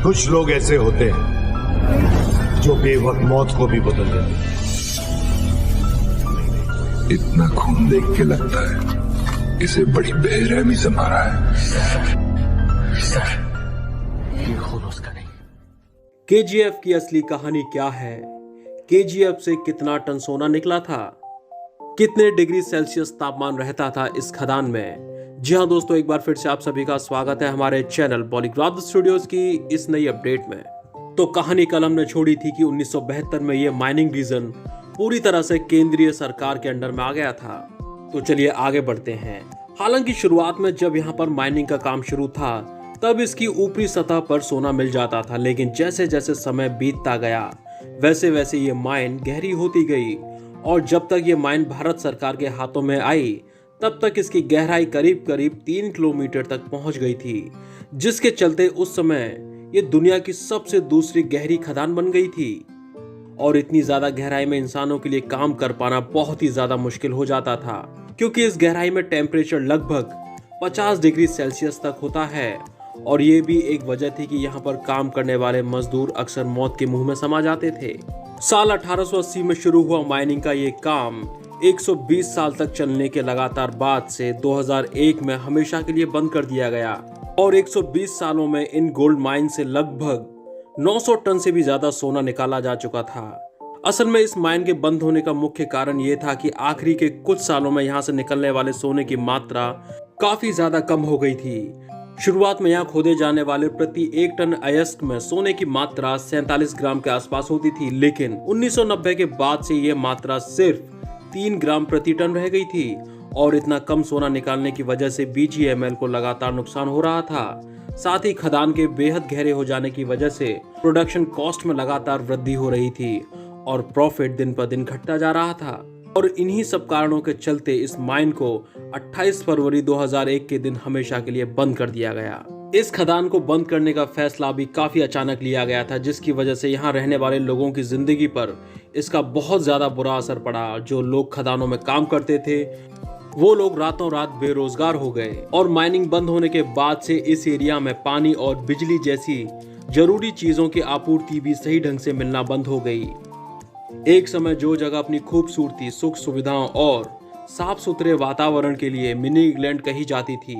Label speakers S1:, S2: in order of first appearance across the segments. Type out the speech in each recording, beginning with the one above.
S1: कुछ लोग ऐसे होते हैं जो बेवक्त मौत को भी बदल देते हैं।
S2: इतना खून देख के लगता है इसे बड़ी बेरहमी से मारा है।
S3: सर, ये खून उसका नहीं।
S4: केजीएफ की असली कहानी क्या है? केजीएफ से कितना टन सोना निकला था? कितने डिग्री सेल्सियस तापमान रहता था इस खदान में? जी हाँ दोस्तों, एक बार फिर से आप सभी का स्वागत है हमारे चैनल बॉलीग्राफ स्टूडियोज की इस नई अपडेट में। तो कहानी कल हमने छोड़ी थी कि 1972 में ये माइनिंग रीजन पूरी तरह से केंद्रीय सरकार के अंडर में आ गया था। तो चलिए आगे बढ़ते हैं। हालांकि शुरुआत में जब यहाँ पर माइनिंग का काम शुरू था तब इसकी ऊपरी सतह पर सोना मिल जाता था, लेकिन जैसे जैसे समय बीतता गया वैसे वैसे ये माइन गहरी होती गई और जब तक ये माइन भारत सरकार के हाथों में आई तब तक इसकी गहराई करीब करीब 3 किलोमीटर तक पहुंच गई थी, जिसके चलते उस समय ये दुनिया की सबसे दूसरी गहरी खदान बन गई थी। और इतनी ज्यादा गहराई में इंसानों के लिए काम कर पाना बहुत ही ज्यादा मुश्किल हो जाता था, क्योंकि इस गहराई में टेम्परेचर लगभग 50 डिग्री सेल्सियस तक होता है। और ये भी एक वजह थी कि यहाँ पर काम करने वाले मजदूर अक्सर मौत के मुंह में समा जाते थे। साल 1880 में शुरू हुआ माइनिंग का ये काम 120 साल तक चलने के लगातार बाद से 2001 में हमेशा के लिए बंद कर दिया गया और 120 सालों में इन गोल्ड माइन से लगभग 900 टन से भी ज्यादा सोना निकाला जा चुका था। असल में इस माइन के बंद होने का मुख्य कारण ये था कि आखिरी के कुछ सालों में यहाँ से निकलने वाले सोने की मात्रा काफी ज्यादा कम हो गई थी। शुरुआत में यहाँ खोदे जाने वाले प्रति 1 टन अयस्क में सोने की मात्रा 47 ग्राम के आसपास होती थी, लेकिन 1990 के बाद से ये मात्रा सिर्फ 3 ग्राम प्रति टन रह गई थी। और इतना कम सोना निकालने की वजह से बीजीएमएल को लगातार नुकसान हो रहा था। साथ ही खदान के बेहद गहरे हो जाने की वजह से प्रोडक्शन कॉस्ट में लगातार वृद्धि हो रही थी और प्रॉफिट दिन पर दिन घटता जा रहा था। और इन्हीं सब कारणों के चलते इस माइन को 28 फरवरी 2001 के दिन हमेशा के लिए बंद कर दिया गया। इस खदान को बंद करने का फैसला भी काफी अचानक लिया गया था, जिसकी वजह से यहाँ रहने वाले लोगों की जिंदगी पर इसका बहुत ज्यादा बुरा असर पड़ा। जो लोग खदानों में काम करते थे वो लोग रातों रात बेरोजगार हो गए और माइनिंग बंद होने के बाद से इस एरिया में पानी और बिजली जैसी जरूरी चीजों की आपूर्ति भी सही ढंग से मिलना बंद हो गई। एक समय जो जगह अपनी खूबसूरती, सुख सुविधाओं और साफ सुथरे वातावरण के लिए मिनी इंग्लैंड कही जाती थी,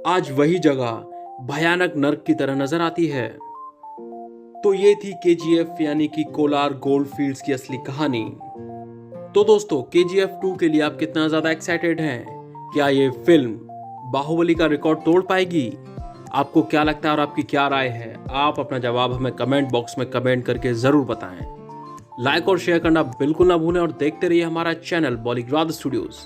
S4: आज वही जगह भयानक नर्क की तरह नजर आती है। तो ये थी केजीएफ यानी कि कोलार गोल्ड फील्ड्स की असली कहानी। तो दोस्तों, केजीएफ 2 के लिए आप कितना ज्यादा एक्साइटेड हैं? क्या ये फिल्म बाहुबली का रिकॉर्ड तोड़ पाएगी? आपको क्या लगता है और आपकी क्या राय है? आप अपना जवाब हमें कमेंट बॉक्स में कमेंट करके जरूर बताएं। लाइक और शेयर करना बिल्कुल ना भूलें और देखते रहिए हमारा चैनल बॉलीग्राफ स्टूडियोज।